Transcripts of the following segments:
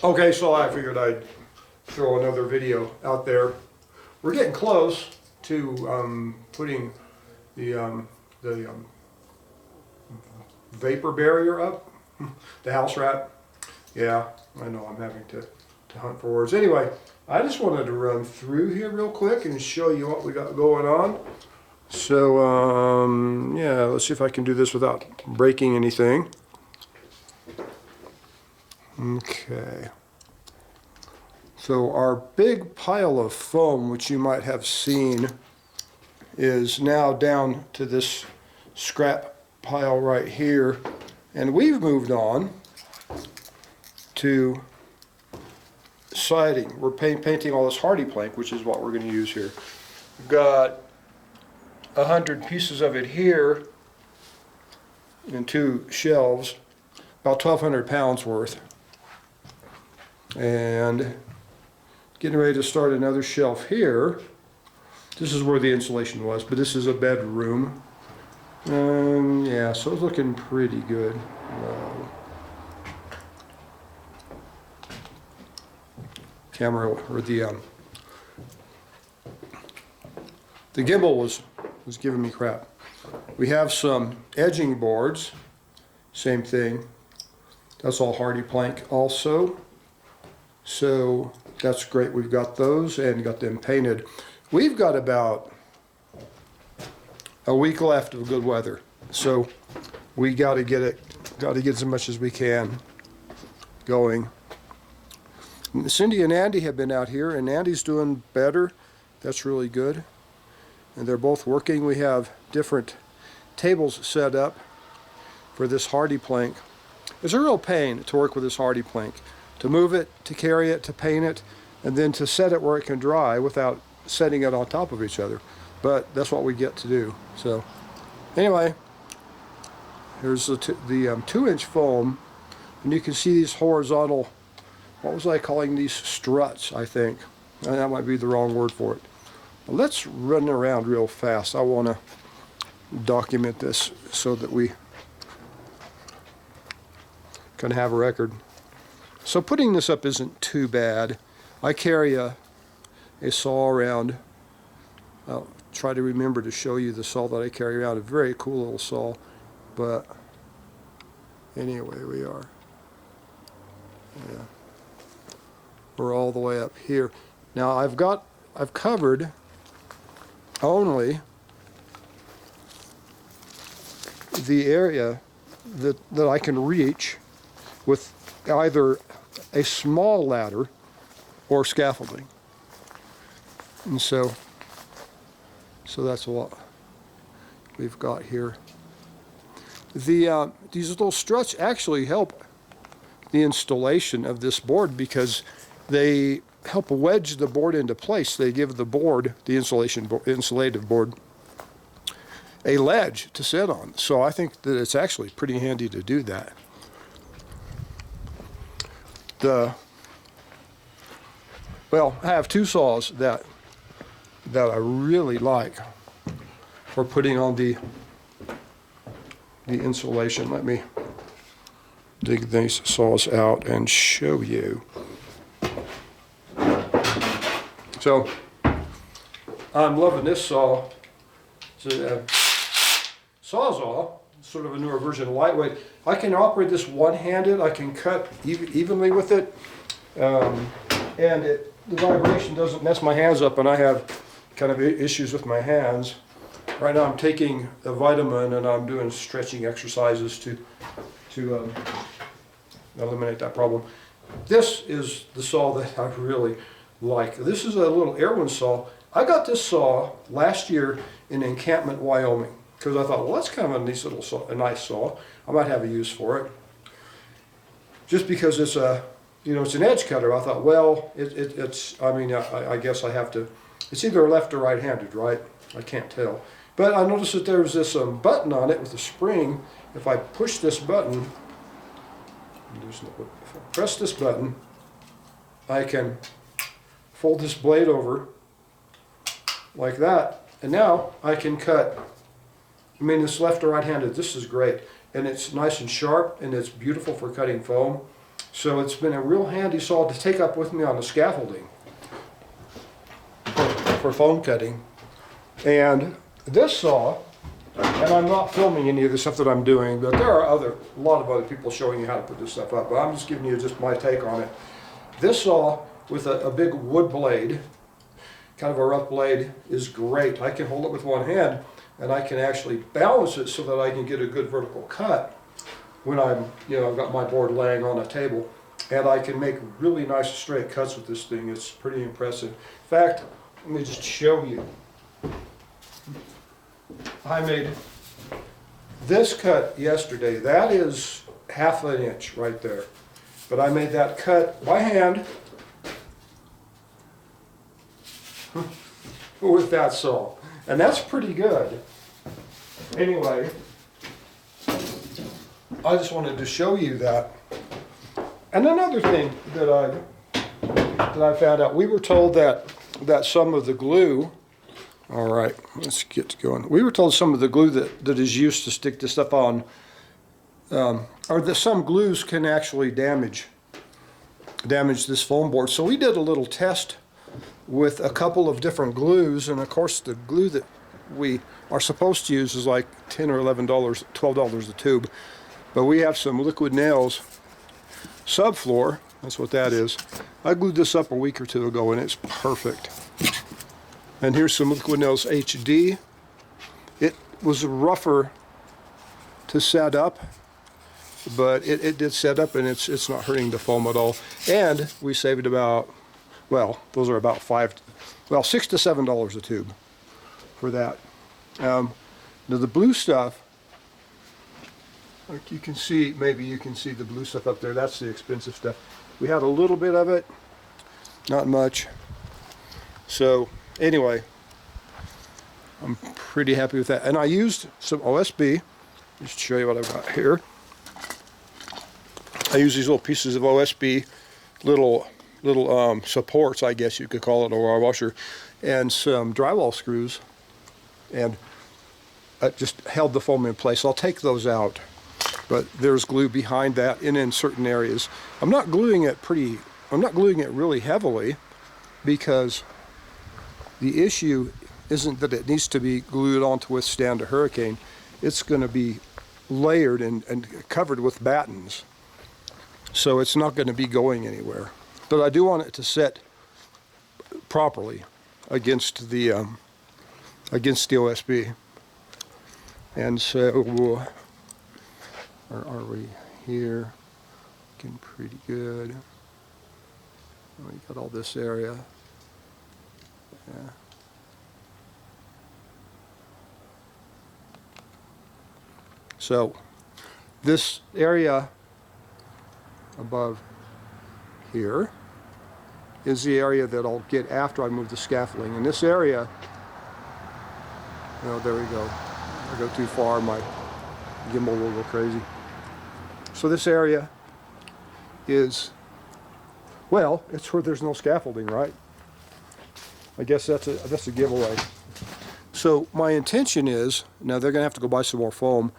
Okay, so I figured I'd throw another video out there. We're getting close to putting the vapor barrier up, the house rat. Yeah, I know I'm having to hunt for words. Anyway, I just wanted to run through here real quick and show you what we got going on. So, yeah, let's see if I can do this without breaking anything. Okay. So our big pile of foam, which you might have seen, is now down to this scrap pile right here. And we've moved on to siding. We're painting all this hardy plank, which is what we're going to use here. We've got 100 pieces of it here in 2 shelves, about 1,200 pounds worth. And getting ready to start another shelf here. This is where the insulation was, but this is a bedroom. Yeah, so it's looking pretty good. Camera, or the gimbal was giving me crap. We have some edging boards, same thing. That's all hardy plank also. So that's great. We've got those and got them painted. We've got about a week left of good weather, so we got to get as much as we can going. Cindy and Andy have been out here, and Andy's doing better. That's really good. And they're both working. We have different tables set up for this hardy plank. It's a real pain to work with this hardy plank, to move it, to carry it, to paint it, and then to set it where it can dry without setting it on top of each other. But that's what we get to do. So anyway, here's the 2-inch foam, and you can see these horizontal, what was I calling these, struts, I think. And that might be the wrong word for it. But let's run around real fast. I want to document this so that we can have a record. So putting this up isn't too bad. I carry a saw around. I'll try to remember to show you the saw that I carry around. A very cool little saw. But anyway, we are. Yeah. We're all the way up here. Now I've covered only the area that I can reach with either a small ladder or scaffolding. And so that's what we've got here. These little struts actually help the installation of this board because they help wedge the board into place. They give the board, the insulative board, a ledge to sit on. So I think that it's actually pretty handy to do that. Well, I have 2 saws that I really like for putting on the insulation. Let me dig these saws out and show you. So I'm loving this saw. It's a Sawzall, sort of a newer version, lightweight. I can operate this one-handed. I can cut evenly with it, and the vibration doesn't mess my hands up, and I have kind of issues with my hands. Right now I'm taking a vitamin and I'm doing stretching exercises to eliminate that problem. This is the saw that I really like. This is a little Irwin saw. I got this saw last year in Encampment, Wyoming, because I thought, well, that's kind of a nice little saw, a nice saw. I might have a use for it. Just because it's it's an edge cutter. I thought, well, I guess I have to. It's either left or right-handed, right? I can't tell. But I noticed that there's this button on it with a spring. If I push this button, if I press this button, I can fold this blade over like that, and now I can cut. I mean, it's left or right-handed. This is great, and it's nice and sharp, and it's beautiful for cutting foam. So it's been a real handy saw to take up with me on the scaffolding for foam cutting. And this saw, and I'm not filming any of the stuff that I'm doing, but there are a lot of other people showing you how to put this stuff up, but I'm just giving you just my take on it. This saw with a big wood blade, kind of a rough blade, is great. I can hold it with one hand, and I can actually balance it so that I can get a good vertical cut when I've got my board laying on a table. And I can make really nice straight cuts with this thing. It's pretty impressive. In fact, let me just show you. I made this cut yesterday. That is ½ an inch right there. But I made that cut by hand with that saw. And that's pretty good. Anyway, I just wanted to show you that. And another thing that I found out, we were told that some of the glue, all right, let's get going. We were told some of the glue that is used to stick this stuff on, or that some glues can actually damage this foam board. So we did a little test with a couple of different glues, and of course the glue that we are supposed to use is like $10 or $11, $12 a tube. But we have some Liquid Nails subfloor, that's what that is. I glued this up a week or two ago and it's perfect. And here's some Liquid Nails HD. It was rougher to set up, but it did set up, and it's not hurting the foam at all. And we saved about, well, those are about $6 to $7 a tube for that. Now the blue stuff, like you can see, maybe you can see the blue stuff up there. That's the expensive stuff. We had a little bit of it, not much. So anyway, I'm pretty happy with that. And I used some OSB. Just to show you what I've got here. I use these little pieces of OSB, little supports, I guess you could call it, or a washer, and some drywall screws, and I just held the foam in place. I'll take those out, but there's glue behind that and in certain areas. I'm not gluing it really heavily, because the issue isn't that it needs to be glued on to withstand a hurricane. It's going to be layered and covered with battens, so it's not going to be going anywhere. But I do want it to set properly against the OSB. And so, where are we here? Looking pretty good. We got all this area. Yeah. So this area above here is the area that I'll get after I move the scaffolding. In this area, there we go. If I go too far, my gimbal will go crazy. So this area is, well, it's where there's no scaffolding, right? I guess that's a giveaway. So my intention is, now they're going to have to go buy some more foam,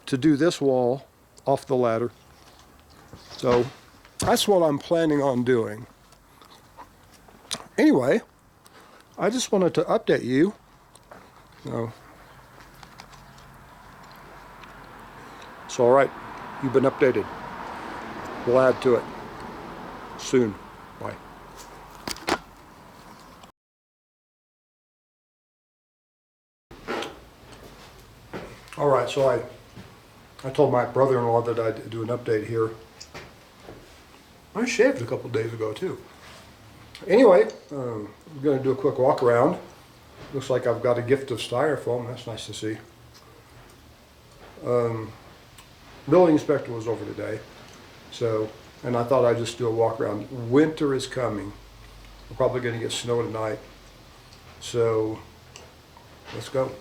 to do this wall off the ladder. So that's what I'm planning on doing. Anyway, I just wanted to update you. It's all right. You've been updated. We'll add to it soon. Bye. All right, so I told my brother-in-law that I'd do an update here. I shaved a couple days ago too. Anyway, I'm going to do a quick walk around. Looks like I've got a gift of styrofoam. That's nice to see. Building inspector was over today, and I thought I'd just do a walk around. Winter is coming. We're probably going to get snow tonight. So let's go.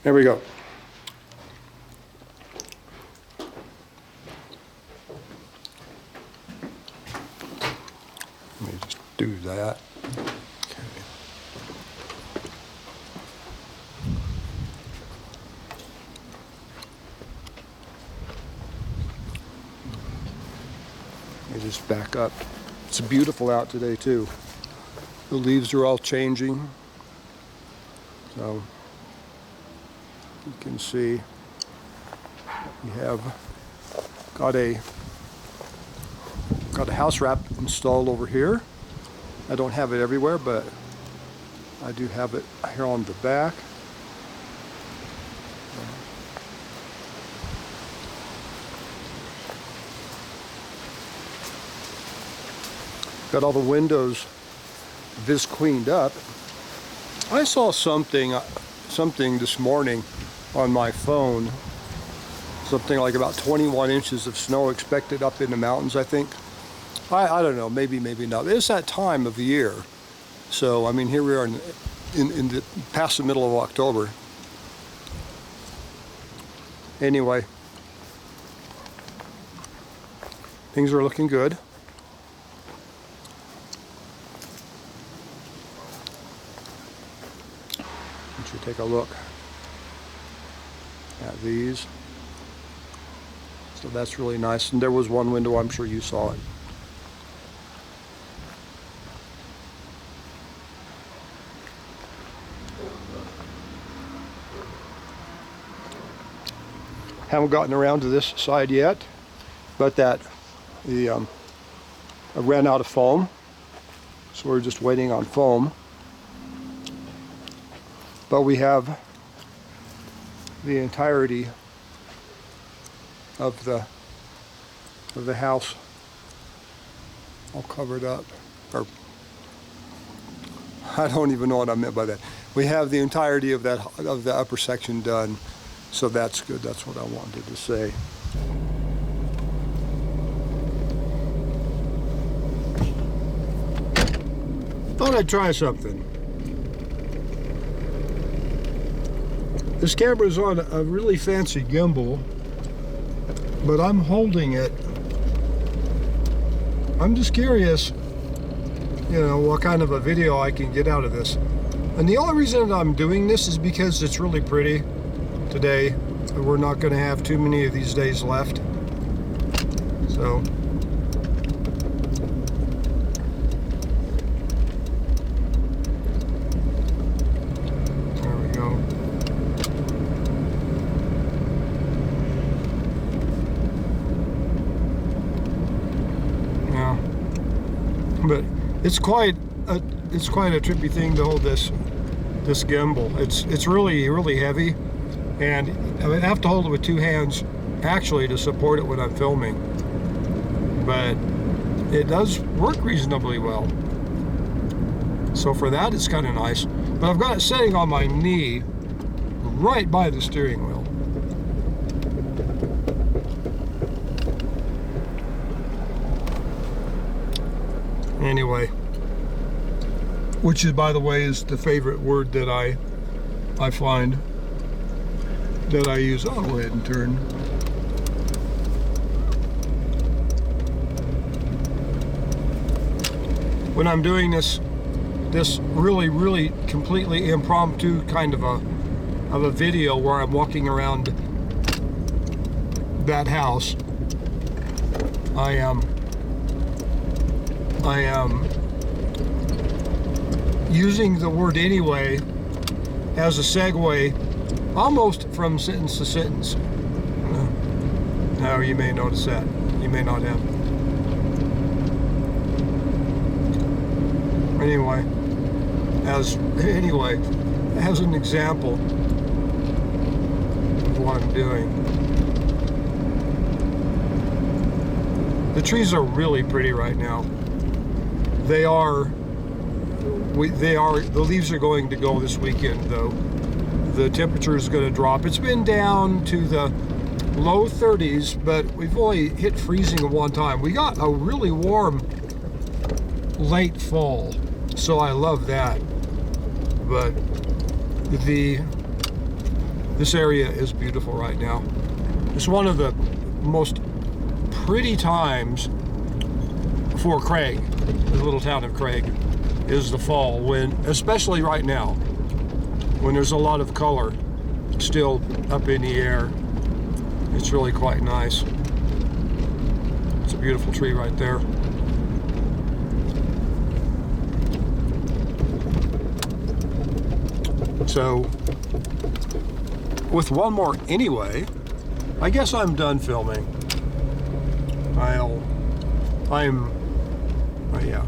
There we go. Let me just do that. Okay. just back up. It's beautiful out today too. The leaves are all changing. So you can see we have got a house wrap installed over here. I don't have it everywhere, but I do have it here on the back. Got all the windows cleaned up. I saw something this morning on my phone. Something like about 21 inches of snow expected up in the mountains, I think. I don't know, maybe not. It's that time of the year. So, I mean, here we are in the past the middle of October. Anyway, things are looking good. Take a look at these. So that's really nice. And there was one window, I'm sure you saw it. Haven't gotten around to this side yet, but I ran out of foam, so we're just waiting on foam. But we have the entirety of the house all covered up. Or I don't even know what I meant by that. We have the entirety of the upper section done, so that's good. That's what I wanted to say. Thought I'd try something. This camera is on a really fancy gimbal, but I'm holding it. I'm just curious, you know, what kind of a video I can get out of this. And the only reason that I'm doing this is because it's really pretty today. We're not going to have too many of these days left. So but it's quite a trippy thing to hold this gimbal. It's really heavy, and I have to hold it with two hands actually to support it when I'm filming. But it does work reasonably well. So for that, it's kind of nice. But I've got it sitting on my knee right by the steering wheel. Anyway, which is, by the way, is the favorite word that I find that I use. I'll go ahead and turn. When I'm doing this really completely impromptu kind of a video where I'm walking around that house, I am using the word anyway as a segue almost from sentence to sentence. Now you may notice that. You may not have. Anyway, as an example of what I'm doing. The trees are really pretty right now. The leaves are going to go this weekend though. The temperature is going to drop. It's been down to the low 30s, but we've only hit freezing at one time. We got a really warm late fall, so I love that. But this area is beautiful right now. It's one of the most pretty times for Craig, the little town of Craig, is the fall, when, especially right now, when there's a lot of color still up in the air. It's really quite nice. It's beautiful tree right there. So, with one more anyway, I guess I'm done filming. Yeah.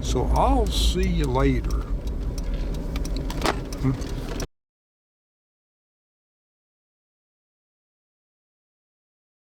So I'll see you later.